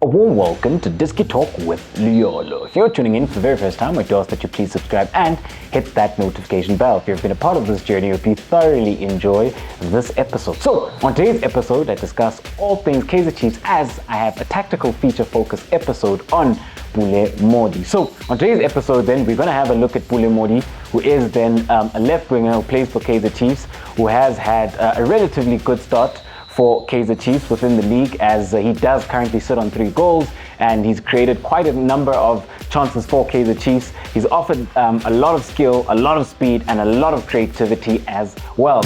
A warm welcome to Disky Talk with Liolo. If you're tuning in for the very first time, I do ask that you please subscribe and hit that notification bell. If you've been a part of this journey, if you thoroughly enjoy this episode. So, on today's episode, I discuss all things Kaizer Chiefs as I have a tactical feature-focused episode on Pule Mmodi. So, on today's episode then, we're going to have a look at Pule Mmodi, who is then a left winger who plays for Kaizer Chiefs, who has had a relatively good start for Kaizer Chiefs within the league, as he does currently sit on 3 goals and he's created quite a number of chances for Kaizer Chiefs. He's offered a lot of skill, a lot of speed and a lot of creativity as well.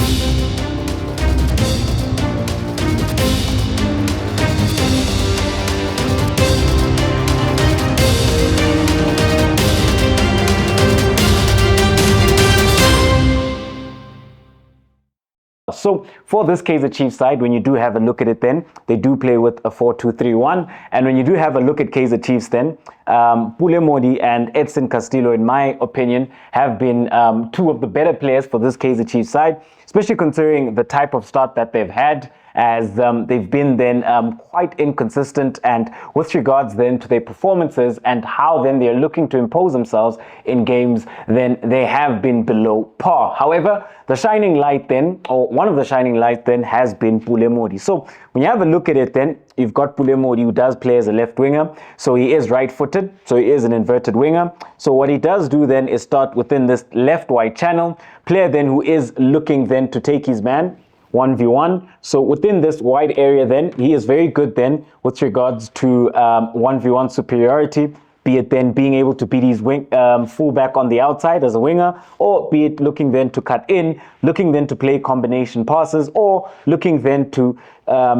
So for this Kaizer Chiefs side, when you do have a look at it then, they do play with a 4-2-3-1. And when you do have a look at Kaizer Chiefs then, Pule Mmodi and Edson Castillo, in my opinion, have been 2 of the better players for this Kaizer Chiefs side, especially considering the type of start that they've had, as they've been then quite inconsistent, and with regards then to their performances and how then they're looking to impose themselves in games, then they have been below par. However, the shining light then, or one of the shining lights then, has been Pule Mmodi. So when you have a look at it then, you've got Pule Mmodi, who does play as a left winger. So he is right-footed, so he is an inverted winger. So what he does do then is start within this left wide channel, player then who is looking then to take his man 1v1. So within this wide area then, he is very good then with regards to 1v1 superiority, be it then being able to beat his fullback on the outside as a winger, or be it looking then to cut in, looking then to play combination passes, or looking then to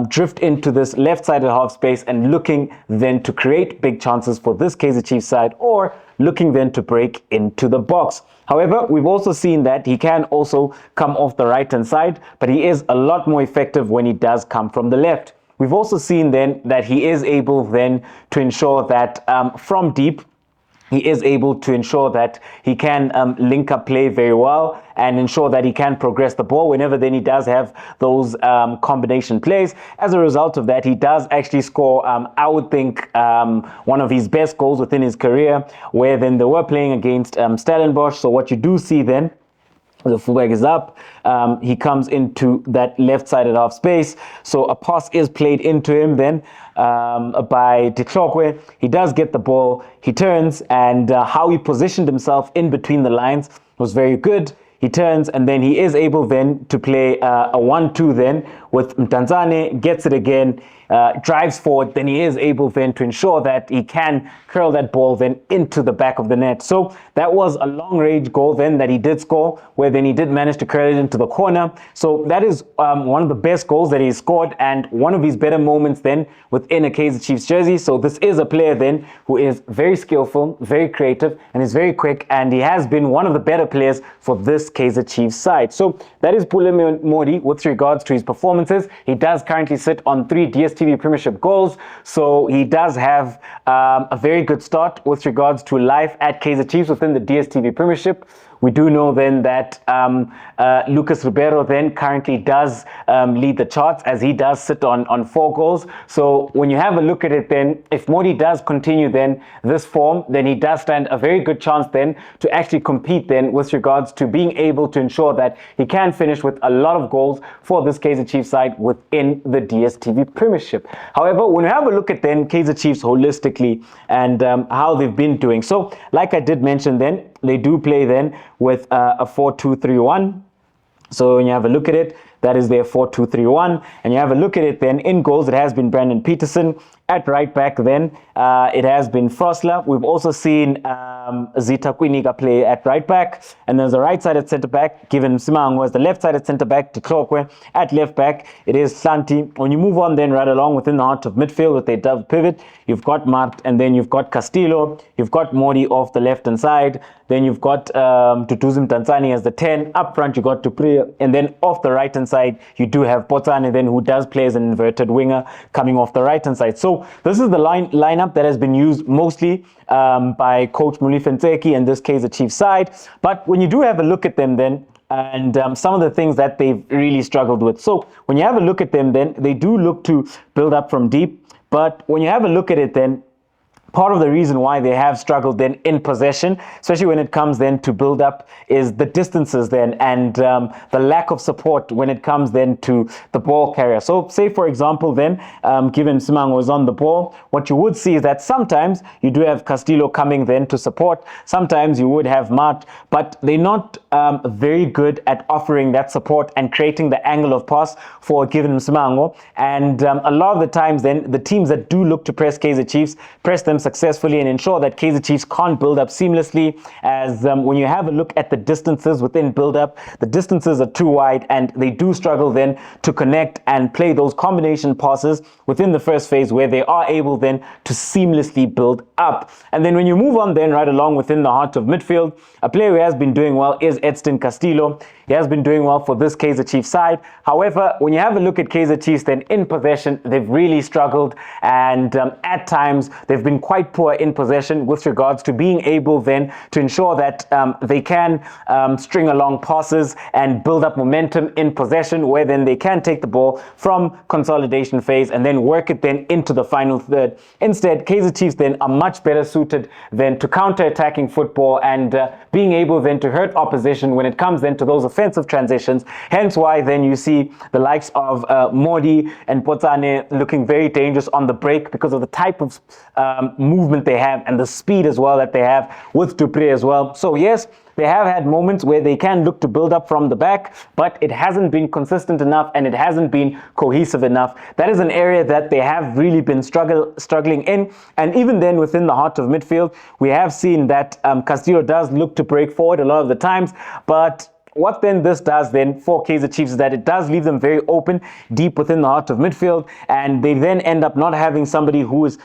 drift into this left-sided half space and looking then to create big chances for this Kaizer Chiefs side, or looking then to break into the box. However, we've also seen that he can also come off the right-hand side, but he is a lot more effective when he does come from the left. We've also seen then that he is able then to ensure that from deep, he is able to ensure that he can link up play very well and ensure that he can progress the ball whenever then he does have those combination plays. As a result of that, he does actually score, I would think, one of his best goals within his career, where then they were playing against Stellenbosch. So what you do see then, the fullback is up, he comes into that left-sided half space, so a pass is played into him then by Dstv. He does get the ball, he turns, and how he positioned himself in between the lines was very good. He turns and then he is able then to play a 1-2 then with Mtanzane, gets it again, drives forward, then he is able then to ensure that he can curl that ball then into the back of the net. So that was a long range goal then that he did score, where then he did manage to curl it into the corner. So that is one of the best goals that he scored and one of his better moments then within a Kaizer Chiefs jersey. So this is a player then who is very skillful, very creative, and is very quick, and he has been one of the better players for this Kaizer Chiefs side. So that is Pule Mmodi with regards to his performances. He does currently sit on 3 Dstv Premiership goals, so he does have a very good start with regards to life at Kaizer Chiefs within the Dstv Premiership. We do know then that Lucas Ribeiro then currently does lead the charts, as he does sit on 4 goals. So when you have a look at it then, if Mmodi does continue then this form, then he does stand a very good chance then to actually compete then with regards to being able to ensure that he can finish with a lot of goals for this Kaizer Chiefs side within the Dstv Premiership. However, when you have a look at then Kaizer Chiefs holistically and how they've been doing, so like I did mention then, they do play then with a 4-2-3-1. So when you have a look at it, that is their 4-2-3-1. And you have a look at it then, in goals, it has been Brandon Peterson. At right back then, it has been Frosler. We've also seen Zita Kwiniga play at right back. And there's a right-sided centre-back, given Simang was the left-sided centre-back, Dstv. At left back, it is Santi. When you move on then right along within the heart of midfield with a dove pivot, you've got Mart, and then you've got Castillo. You've got Mmodi off the left-hand side. Then you've got Tutuzim Tanzani as the 10. Up front, you got Tupria. And then off the right-hand side, you do have Potane then, who does play as an inverted winger coming off the right-hand side. So this is the lineup that has been used mostly by coach Molefi Ntseki and this Kaizer Chiefs side. But when you do have a look at them then, and some of the things that they've really struggled with. So when you have a look at them then, they do look to build up from deep, But when you have a look at it then, part of the reason why they have struggled then in possession, especially when it comes then to build up, is the distances then and the lack of support when it comes then to the ball carrier. So say for example then, given Simang was on the ball, what you would see is that sometimes you do have Castillo coming then to support, sometimes you would have Mart, but they're not very good at offering that support and creating the angle of pass for a given Msimango. And a lot of the times then, the teams that do look to press Kaizer Chiefs, press them successfully and ensure that Kaizer Chiefs can't build up seamlessly, as when you have a look at the distances within build up, the distances are too wide and they do struggle then to connect and play those combination passes within the first phase where they are able then to seamlessly build up. And then when you move on then right along within the heart of midfield, a player who has been doing well is Dstv Castillo. He has been doing well for this Kaizer Chiefs side. However, when you have a look at Kaizer Chiefs then in possession, they've really struggled, and at times they've been quite poor in possession with regards to being able then to ensure that they can string along passes and build up momentum in possession, where then they can take the ball from consolidation phase and then work it then into the final third. Instead, Kaizer Chiefs then are much better suited then to counter-attacking football and being able then to hurt opposition when it comes then to those offensive transitions. Hence why then you see the likes of Mmodi and Potsane looking very dangerous on the break because of the type of movement they have and the speed as well that they have with Dupré as well. So yes, they have had moments where they can look to build up from the back, but it hasn't been consistent enough and it hasn't been cohesive enough. That is an area that they have really been struggling in. And even then within the heart of midfield, we have seen that Castillo does look to break forward a lot of the times, but what then this does then for Kaizer Chiefs is that it does leave them very open deep within the heart of midfield, and they then end up not having somebody who is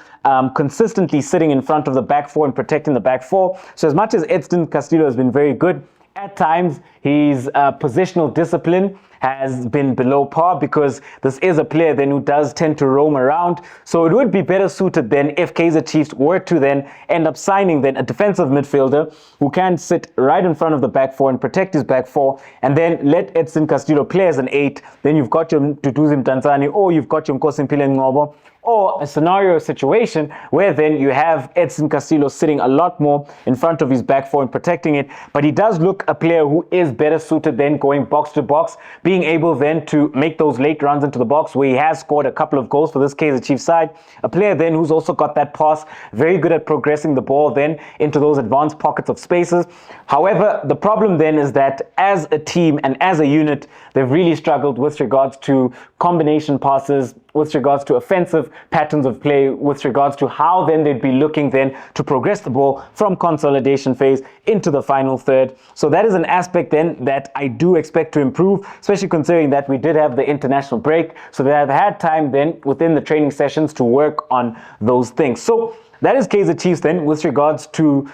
consistently sitting in front of the back four and protecting the back four. So as much as Dstv Castillo has been very good, at times his positional discipline has been below par, because this is a player then who does tend to roam around. So it would be better suited then if Kaizer Chiefs were to then end up signing then a defensive midfielder who can sit right in front of the back four and protect his back four, and then let Dstv Castillo play as an 8. Then you've got your Tutuzim Tanzani, or you've got your Nkosimpile Ngobo, or a scenario situation where then you have Dstv Castillo sitting a lot more in front of his back four and protecting it. But he does look a player who is better suited then going box to box, being able then to make those late runs into the box where he has scored a couple of goals for this Kaizer Chiefs side. A player then who's also got that pass, very good at progressing the ball then into those advanced pockets of spaces. However, the problem then is that as a team and as a unit, they've really struggled with regards to combination passes, with regards to offensive patterns of play, with regards to how then they'd be looking then to progress the ball from consolidation phase into the final third. So that is an aspect then that I do expect to improve, especially considering that we did have the international break. So they have had time then within the training sessions to work on those things. So that is Kaizer Chiefs then with regards to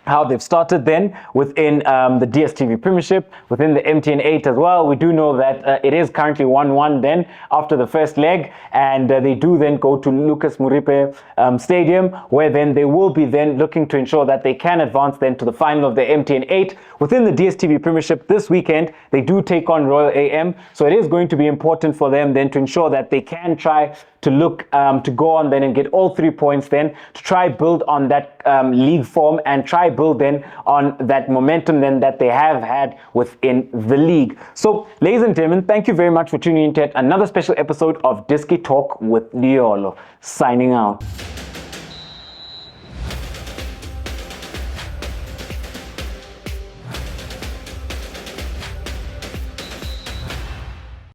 how they've started then within the Dstv Premiership, within the MTN 8 as well. We do know that it is currently 1-1 then after the first leg, and they do then go to Lucas Muripe Stadium, where then they will be then looking to ensure that they can advance then to the final of the MTN 8. Within the Dstv Premiership this weekend, they do take on Royal AM, so it is going to be important for them then to ensure that they can try to look to go on then and get all 3 points then, to try build on that league form and try build then on that momentum then that they have had within the league. So ladies and gentlemen, thank you very much for tuning in to another special episode of Diski Talk with Liolo. Signing out.